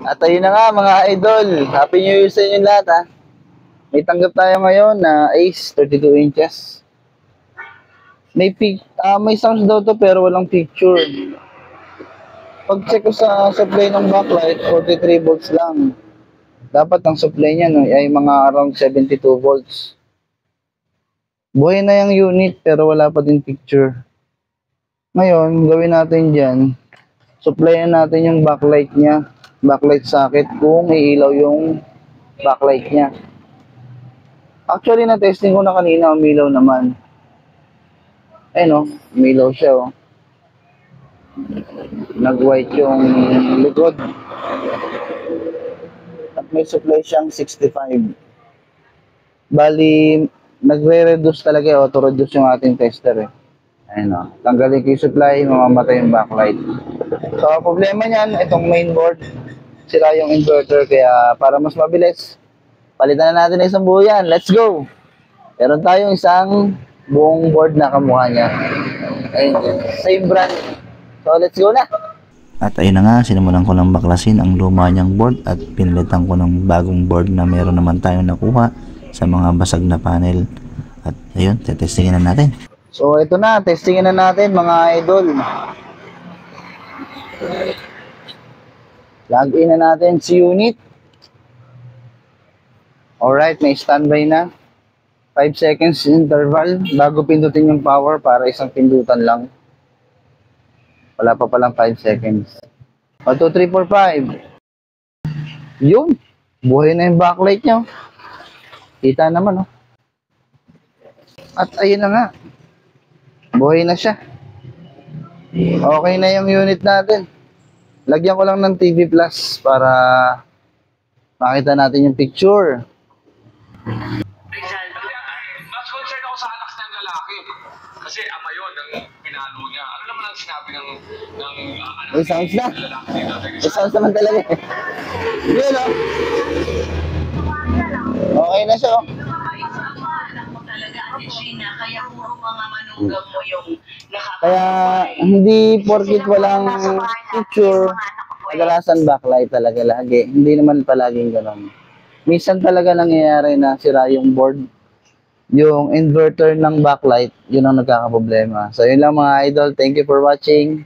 At ayun na nga mga idol, Happy New Year sa inyo lahat ha. May tanggap tayo ngayon na Ace 32 inches. May sounds daw to pero walang picture. Pag check ko sa supply ng backlight, 43 volts lang. Dapat ang supply niya no, ay mga around 72 volts. Buhay na yung unit pero wala pa din picture. Ngayon, gawin natin dyan, supplyan natin yung backlight niya, backlight socket kung iilaw yung backlight niya. Actually, na-testing ko na kanina, umilaw naman. Ayun o, umilaw siya o. Nag-white yung likod. At may supply siyang 65. Bali, nagre-reduce talaga, auto-reduce yung ating tester eh. Ayun o, tanggalin ko yung supply, mamamatay yung backlight. So, problema niyan, itong mainboard, sira yung inverter, kaya para mas mabilis, palitan na natin ng isang buo yan. Let's go! Meron tayong isang buong board na kamukha niya. Ayun, same brand. So, let's go na! At ayun na nga, sinimulan ko lang baklasin ang luma niyang board at pinalitan ko ng bagong board na meron naman tayong nakuha sa mga basag na panel. At ayun, tetestingin na natin. So, ito na. Testingin na natin mga idol. Log in na natin si unit. Alright, may standby na. 5 seconds interval bago pindutin yung power para isang pindutan lang. Wala pa palang 5 seconds. 1, 2, 3, 4, 5. Yun. Buhay na yung backlight nyo. Kita naman, oh. At ayun na nga. Buhay na siya. Okay na yung unit natin. Lagyan ko lang ng TV Plus para makita natin yung picture. Mas concerned ako sa anak ng lalaki. Kasi ama yun, ang pinalo niya. Ano naman ang sinabi ng anak May sounds na. lalaki dito? May sounds naman talaga eh. Yun o. Okay na siya o. Kaya hindi porkit walang picture, kadalasan backlight talaga lagi. Hindi naman palaging gano'n. Minsan talaga nangyayari na sira yung board. Yung inverter ng backlight, yun ang nagkakaproblema. So yun lang mga idol. Thank you for watching.